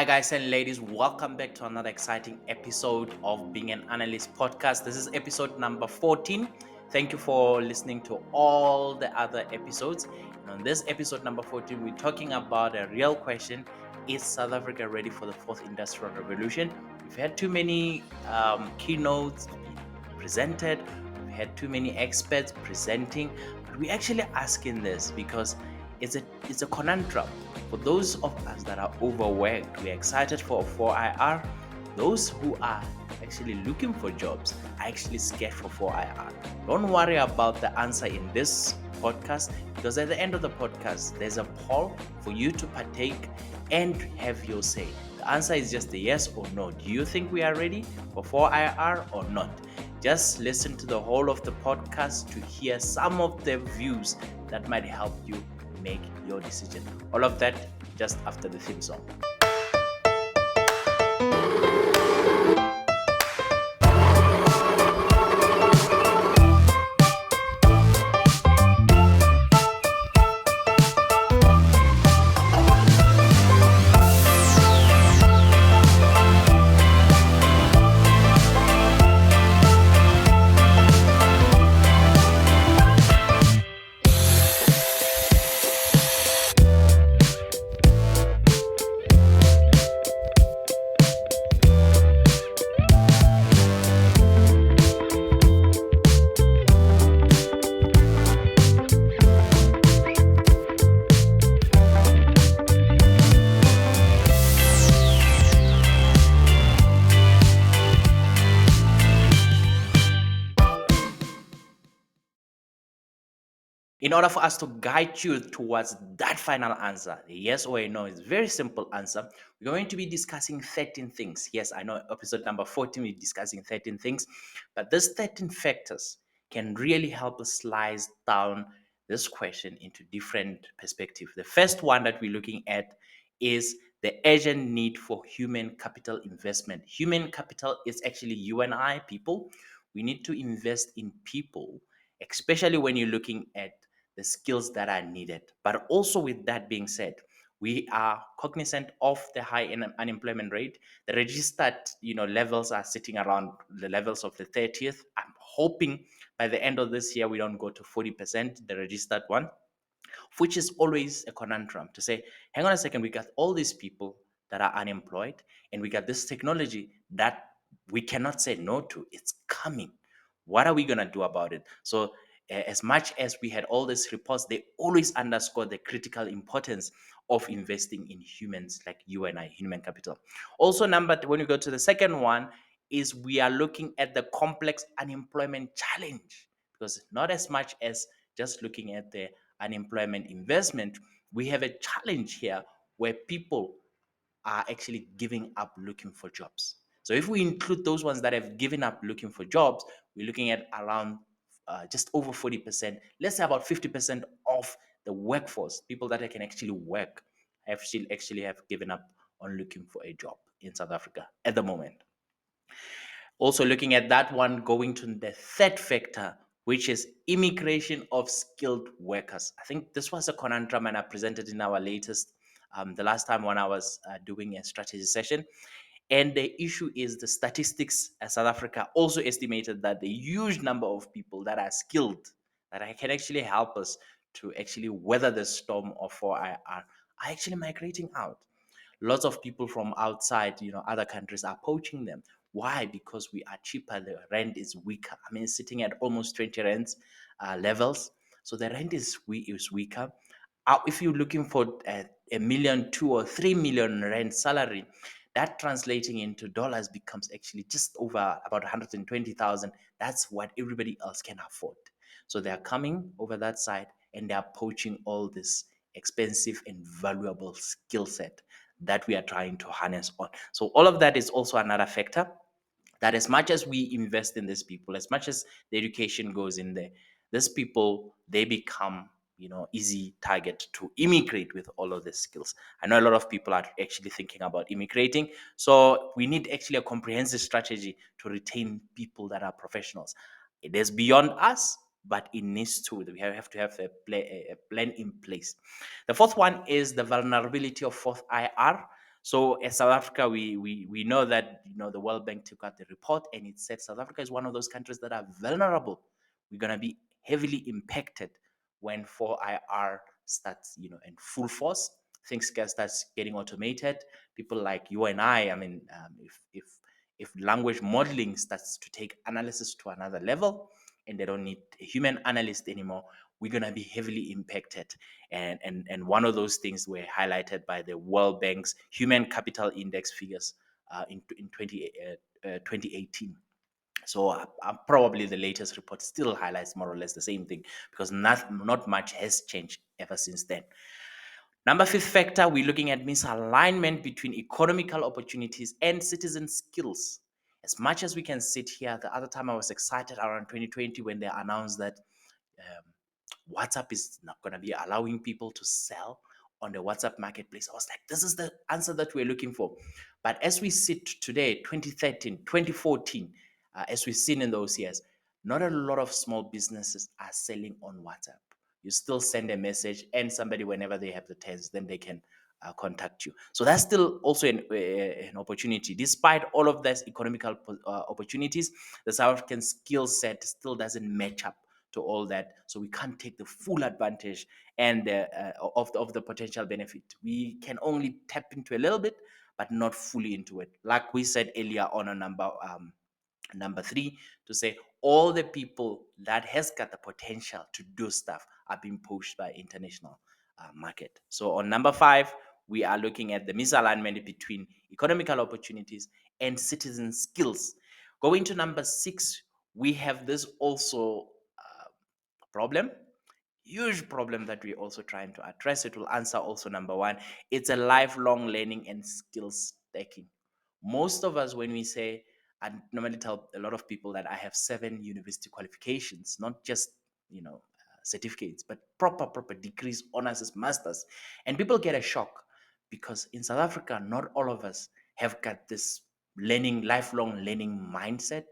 Hi, guys and ladies. Welcome back to another exciting episode of Being an Analyst podcast. This is episode number 14. Thank you for listening to all the other episodes. And on this episode number 14, we're talking about a real question. Is South Africa ready for the fourth industrial revolution? We've had too many keynotes being presented. We've had too many experts presenting. But we're actually asking this because it's a conundrum. For those of us that are overworked, we're excited for 4IR. Those who are actually looking for jobs are actually scared for 4IR. Don't worry about the answer in this podcast, because at the end of the podcast, there's a poll for you to partake and have your say. The answer is just a yes or no. Do you think we are ready for 4IR or not? Just listen to the whole of the podcast to hear some of the views that might help you make your decision. All of that just after the theme song. In order for us to guide you towards that final answer, a yes or a no, it's a very simple answer. We're going to be discussing 13 things. Yes, I know episode number 14, we're discussing 13 things, but these 13 factors can really help us slice down this question into different perspectives. The first one that we're looking at is the urgent need for human capital investment. Human capital is actually you and I, people. We need to invest in people, especially when you're looking at the skills that are needed. But also, with that being said, we are cognizant of the high unemployment rate. The registered, levels are sitting around the levels of the 30th. I'm hoping by the end of this year we don't go to 40%, the registered one, which is always a conundrum to say, hang on a second, we got all these people that are unemployed, and we got this technology that we cannot say no to. It's coming. What are we going to do about it? So, as much as we had all these reports, they always underscore the critical importance of investing in humans like you and I, human capital. Also, when we go to the second one, is we are looking at the complex unemployment challenge, because not as much as just looking at the unemployment investment, we have a challenge here where people are actually giving up looking for jobs. So if we include those ones that have given up looking for jobs, we're looking at around just over 40%, let's say about 50% of the workforce, people that can actually work, actually have given up on looking for a job in South Africa at the moment. Also, looking at that one, going to the third factor, which is immigration of skilled workers. I think this was a conundrum, and I presented in our latest, the last time when I was doing a strategy session. And the issue is the statistics. South Africa also estimated that the huge number of people that are skilled, that can actually help us to actually weather the storm of 4IR, are actually migrating out. Lots of people from outside, other countries are poaching them. Why? Because we are cheaper. The rent is weaker. I mean, sitting at almost 20 rents levels. So the rent is weaker. If you're looking for a million, 2 or 3 million rent salary, that translating into dollars becomes actually just over about 120,000. That's what everybody else can afford. So they are coming over that side and they are poaching all this expensive and valuable skill set that we are trying to harness on. So all of that is also another factor, that as much as we invest in these people, as much as the education goes in there, these people, they become, easy target to immigrate with all of these skills. I know a lot of people are actually thinking about immigrating. So we need actually a comprehensive strategy to retain people that are professionals. It is beyond us, but it needs to. We have to have a plan in place. The fourth one is the vulnerability of fourth IR. So as South Africa, we know that the World Bank took out the report and it said South Africa is one of those countries that are vulnerable. We're gonna be heavily impacted when 4IR starts in full force. Things can start getting automated. People like you and I mean, if language modeling starts to take analysis to another level, and they don't need a human analyst anymore, we're gonna be heavily impacted. And one of those things were highlighted by the World Bank's Human Capital Index figures in 2018. So probably the latest report still highlights more or less the same thing, because not much has changed ever since then. Number fifth factor, we're looking at misalignment between economical opportunities and citizen skills. As much as we can sit here, the other time I was excited around 2020 when they announced that um, WhatsApp is not going to be allowing people to sell on the WhatsApp marketplace. I was like, this is the answer that we're looking for. But as we sit today, 2013, 2014, as we've seen in those years, not a lot of small businesses are selling on WhatsApp. You still send a message, and somebody, whenever they have the test, then they can contact you. So that's still also an opportunity. Despite all of these economical opportunities, the South African skill set still doesn't match up to all that. So we can't take the full advantage and of the potential benefit. We can only tap into a little bit, but not fully into it. Like we said earlier on a number three, to say all the people that has got the potential to do stuff are being pushed by international market. So on number five, we are looking at the misalignment between economical opportunities and citizen skills. Going to number six, we have this also problem, huge problem that we're also trying to address. It will answer also number one. It's a lifelong learning and skills stacking. Most of us, when we say, I normally tell a lot of people that I have 7 university qualifications, not just certificates, but proper degrees, honors, masters, and people get a shock because in South Africa, not all of us have got this lifelong learning mindset.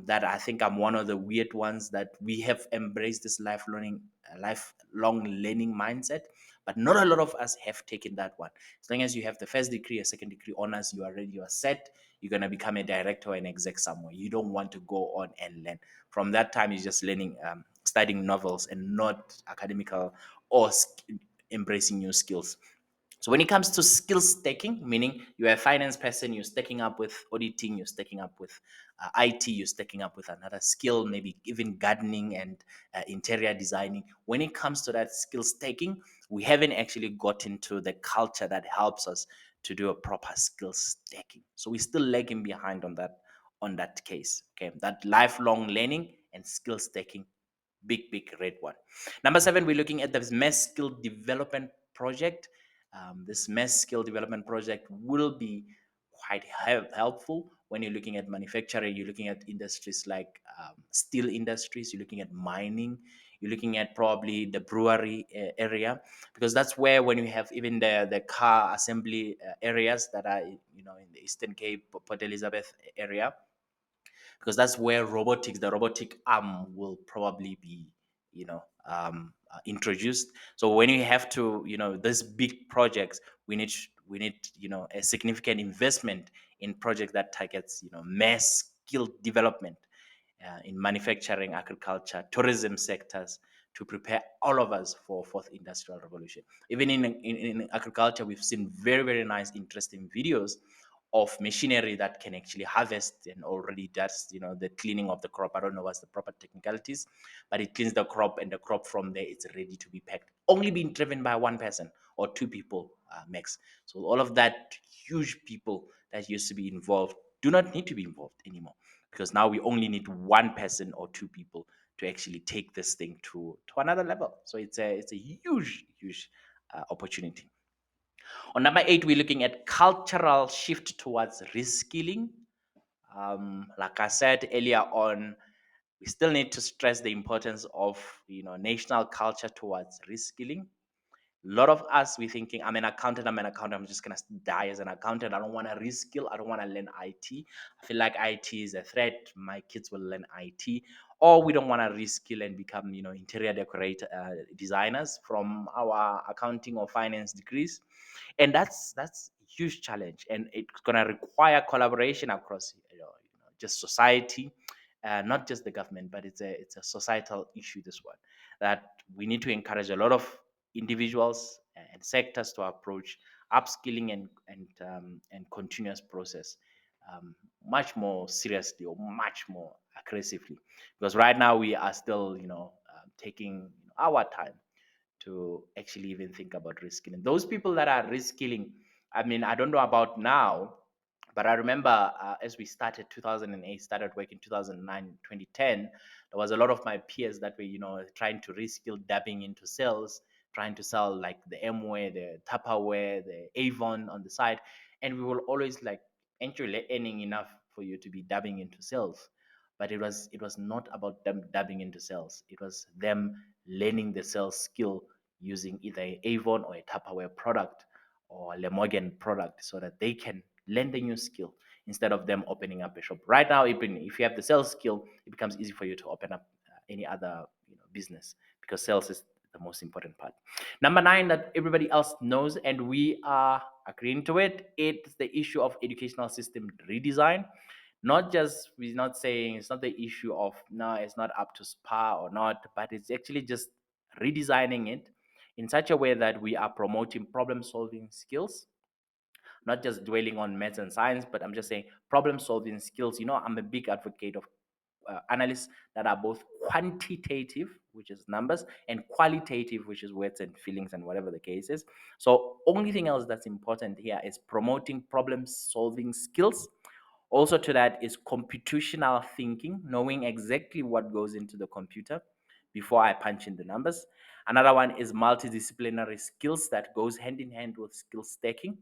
That I think I'm one of the weird ones that we have embraced this lifelong learning mindset, but not a lot of us have taken that one. As long as you have the first degree, a second degree honors, you are ready, you are set. You're gonna become a director or an exec somewhere. You don't want to go on and learn. From that time, you're just learning, studying novels and not academical or embracing new skills. So when it comes to skill stacking, meaning you're a finance person, you're stacking up with auditing, you're stacking up with IT, you're stacking up with another skill, maybe even gardening and interior designing. When it comes to that skill stacking, we haven't actually gotten to the culture that helps us to do a proper skill stacking. So we're still lagging behind on that case. Okay, that lifelong learning and skill stacking, big red one. Number seven, we're looking at the mass skill development project. This mass skill development project will be quite helpful when you're looking at manufacturing. You're looking at industries like steel industries. You're looking at mining. You're looking at probably the brewery area, because that's where, when you have even the car assembly areas that are in the Eastern Cape, Port Elizabeth area, because that's where the robotic arm will probably be, introduced. So when you have to, these big projects, we need a significant investment in projects that targets mass skill development in manufacturing, agriculture, tourism sectors, to prepare all of us for fourth industrial revolution. Even in agriculture, we've seen very nice, interesting videos of machinery that can actually harvest and already does the cleaning of the crop. I don't know what's the proper technicalities, but it cleans the crop, and the crop from there, it's ready to be packed, only being driven by one person or two people max. So all of that huge people that used to be involved do not need to be involved anymore, because now we only need one person or two people to actually take this thing to another level. So it's a huge opportunity. On number eight, we're looking at cultural shift towards reskilling. Like I said earlier on, we still need to stress the importance of national culture towards reskilling. A lot of us, we thinking, I'm an accountant, I'm just gonna die as an accountant. I don't want to reskill, I don't want to learn IT. I feel like IT is a threat, my kids will learn IT. Or we don't want to reskill and become interior decorator designers from our accounting or finance degrees. And that's huge challenge, and it's going to require collaboration across just society, not just the government, but it's a societal issue. This one that we need to encourage a lot of individuals and sectors to approach upskilling and continuous process much more seriously or much more aggressively, because right now we are still taking our time to actually even think about reskilling. Those people that are reskilling, I mean, I don't know about now, but I remember as we started 2008, started working 2009, 2010, there was a lot of my peers that were, trying to reskill, dabbing into sales, trying to sell like the Amway, the Tupperware, the Avon on the side. And we were always like, actually earning enough for you to be dabbing into sales. But it was not about them dabbing into sales. It was them learning the sales skill using either a Avon or a Tupperware product or a Lemogen product, so that they can learn the new skill instead of them opening up a shop. Right now, even if you have the sales skill, it becomes easy for you to open up any other business, because sales is the most important part. Number nine, that everybody else knows, and we are agreeing to it, it's the issue of educational system redesign. Not just, we're not saying it's not the issue of no, it's not up to par or not, but it's actually just redesigning it in such a way that we are promoting problem solving skills, not just dwelling on maths and science, but I'm just saying problem solving skills. I'm a big advocate of analysts that are both quantitative, which is numbers, and qualitative, which is words and feelings and whatever the case is. So only thing else that's important here is promoting problem solving skills. Also to that is computational thinking, knowing exactly what goes into the computer before I punch in the numbers. Another one is multidisciplinary skills that goes hand in hand with skill stacking,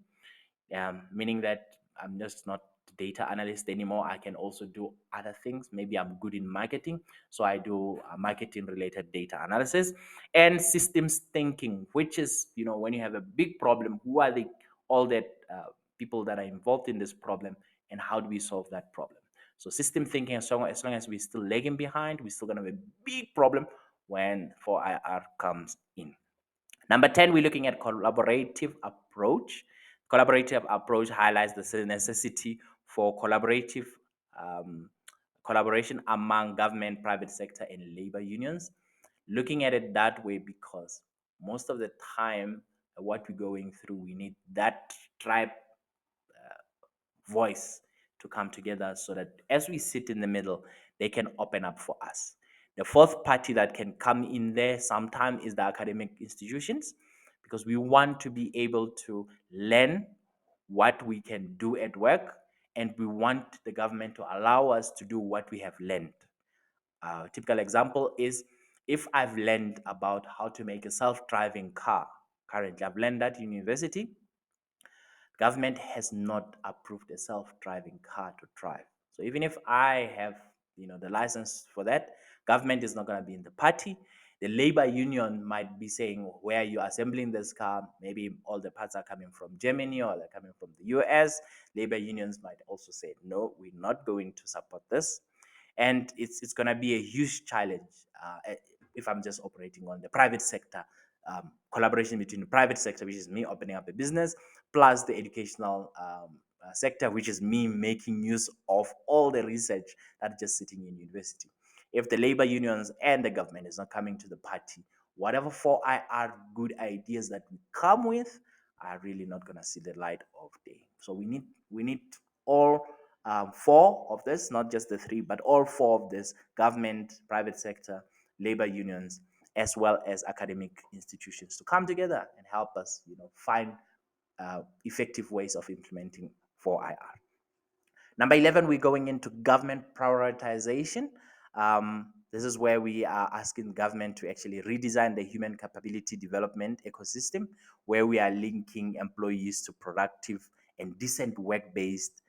meaning that I'm just not a data analyst anymore. I can also do other things. Maybe I'm good in marketing, so I do marketing related data analysis and systems thinking, which is when you have a big problem, who are the all that people that are involved in this problem, and how do we solve that problem? So system thinking, as long as we're still lagging behind, we're still gonna have a big problem when 4IR comes in. Number 10, we're looking at collaborative approach. Collaborative approach highlights the necessity for um, collaboration among government, private sector, and labor unions. Looking at it that way, because most of the time, what we're going through, we need that tribe voice to come together, so that as we sit in the middle, they can open up for us. The fourth party that can come in there sometime is the academic institutions, because we want to be able to learn what we can do at work, and we want the government to allow us to do what we have learned. A typical example is, if I've learned about how to make a self-driving car, currently I've learned that in university, government has not approved a self-driving car to drive. So even if I have, the license for that, government is not going to be in the party. The labor union might be saying, where you are assembling this car, maybe all the parts are coming from Germany or they're coming from the US. Labor unions might also say, no, we're not going to support this. And it's going to be a huge challenge if I'm just operating on the private sector. Collaboration between the private sector, which is me opening up a business, plus the educational sector, which is me making use of all the research that's just sitting in university. If the labor unions and the government is not coming to the party, whatever 4IR good ideas that we come with are really not going to see the light of day. So we need all four of this, not just the three, but all four of this: government, private sector, labor unions, as well as academic institutions, to come together and help us, find effective ways of implementing 4IR. Number 11, we're going into government prioritization. This is where we are asking government to actually redesign the human capability development ecosystem, where we are linking employees to productive and decent work based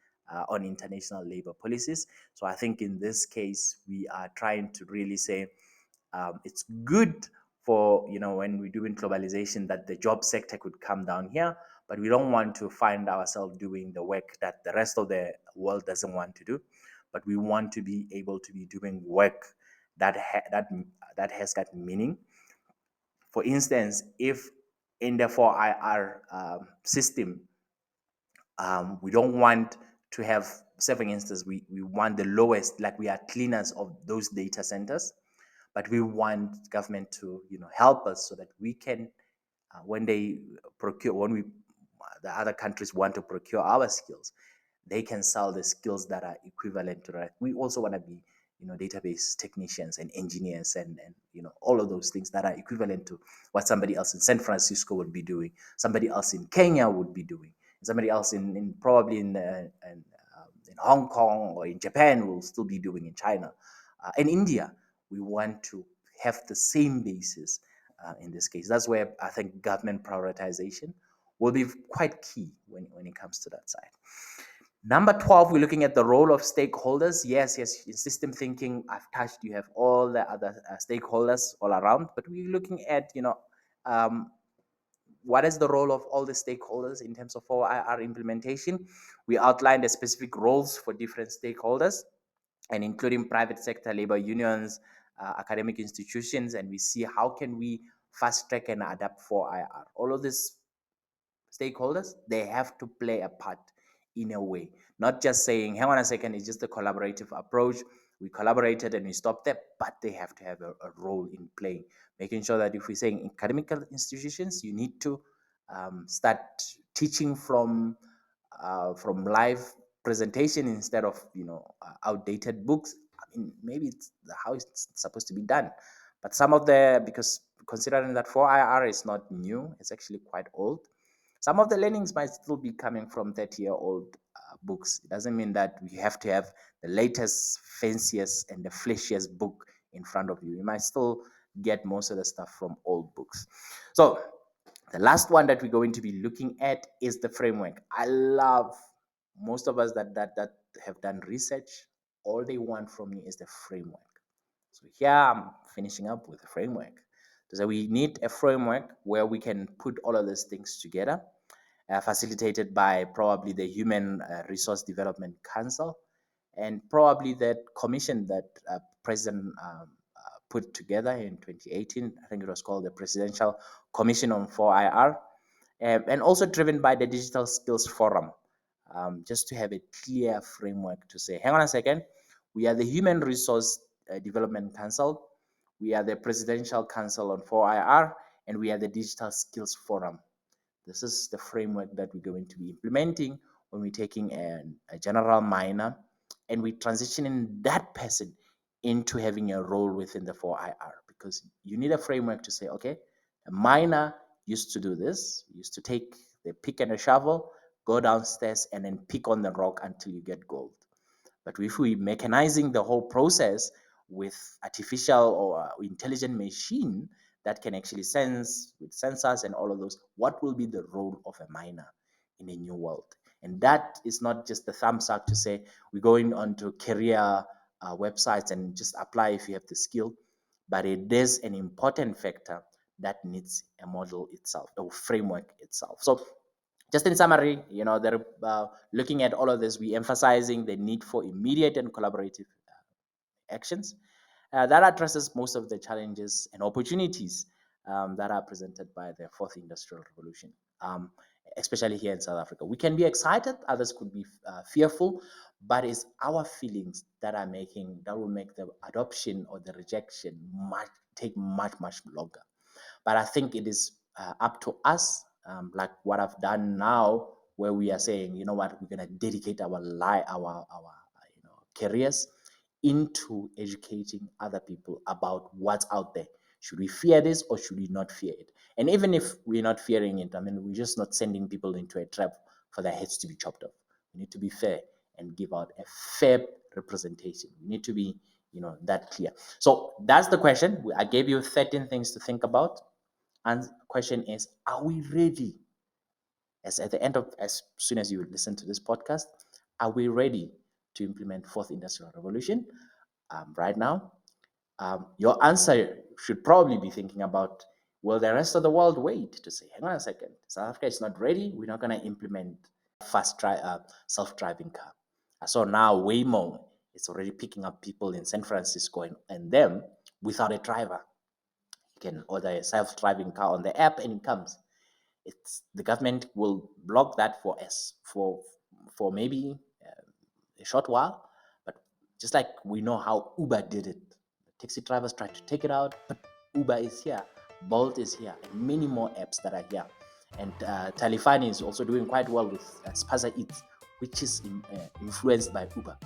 on international labor policies. So I think in this case, we are trying to really say it's good for, when we're doing globalization, that the job sector could come down here, but we don't want to find ourselves doing the work that the rest of the world doesn't want to do. But we want to be able to be doing work that has got meaning. For instance, if in the 4IR system, We don't want to have, say for instance, we want the lowest, like we are cleaners of those data centers, but we want government to help us so that we can, when they procure, when we the other countries want to procure our skills, they can sell the skills that are equivalent to that. We also want to be, database technicians and engineers and all of those things that are equivalent to what somebody else in San Francisco would be doing, somebody else in Kenya would be doing, somebody else in probably in Hong Kong or in Japan will still be doing in China, in India. We want to have the same basis. In this case, that's where I think government prioritization will be quite key when it comes to that side. Number 12, we're looking at the role of stakeholders. Yes, in system thinking, I've touched, you have all the other stakeholders all around, but we're looking at, um, what is the role of all the stakeholders in terms of our implementation. We outlined the specific roles for different stakeholders, and including private sector, labor unions, academic institutions, and we see how can we fast track and adapt 4IR. All of this stakeholders, they have to play a part in a way, not just saying, hang on a second, it's just a collaborative approach. We collaborated and we stopped there, but they have to have a role in playing, making sure that if we're saying academic institutions, you need to start teaching from live presentation instead of outdated books. I mean, maybe it's how it's supposed to be done, but some of the, because considering that 4IR is not new, it's actually quite old, some of the learnings might still be coming from 30-year-old books. It doesn't mean that we have to have the latest, fanciest, and the flashiest book in front of you. You might still get most of the stuff from old books. So the last one that we're going to be looking at is the framework. I love most of us that have done research. All they want from me is the framework. So here I'm finishing up with a framework. So we need a framework where we can put all of these things together, facilitated by probably the Human Resource Development Council, and probably that commission that President put together in 2018. I think it was called the Presidential Commission on 4IR, and also driven by the Digital Skills Forum, just to have a clear framework to say, hang on a second, we are the Human Resource Development Council, we are the Presidential Council on 4IR, and we are the Digital Skills Forum. This is the framework that we're going to be implementing when we're taking a general minor and we're transitioning that person into having a role within the 4IR, because you need a framework to say, okay, a minor used to do this, used to take the pick and a shovel, go downstairs and then pick on the rock until you get gold. But if we mechanizing the whole process with artificial or intelligent machine that can actually sense with sensors and all of those, what will be the role of a miner in a new world? And that is not just the thumbs up to say we're going onto career websites and just apply if you have the skill, but it is an important factor that needs a model itself, a framework itself. So just in summary, they're looking at all of this, we emphasizing the need for immediate and collaborative actions that addresses most of the challenges and opportunities that are presented by the fourth industrial revolution, especially here in South Africa. We can be excited, others could be fearful, but it's our feelings that will make the adoption or the rejection take much longer. But I think it is up to us, like what I've done now, where we are saying, you know what, we're going to dedicate our careers into educating other people about what's out there. Should we fear this or should we not fear it? And even if we're not fearing it, I mean, we're just not sending people into a trap for their heads to be chopped off. We need to be fair and give out a fair representation. We need to be, that clear. So that's the question. I gave you 13 things to think about. And the question is, are we ready? As soon as you listen to this podcast, are we ready to implement fourth industrial revolution right now? Your answer should probably be thinking about, will the rest of the world wait to say, hang on a second, South Africa is not ready, we're not going to implement self-driving car. So now Waymo is already picking up people in San Francisco and them without a driver. You can order a self-driving car on the app and it comes. The government will block that for us for maybe a short while, but just like we know how Uber did it, the taxi drivers tried to take it out, but Uber is here, Bolt is here, and many more apps that are here. And Talifani is also doing quite well with Spaza Eats, which is influenced by Uber.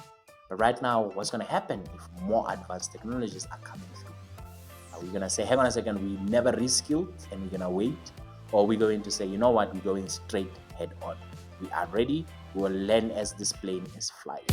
But right now, what's going to happen if more advanced technologies are coming through? Are we going to say, hang on a second, we never reskilled and we're going to wait? Or are we going to say, you know what, we're going straight head on? We are ready. We will learn as this plane is flying.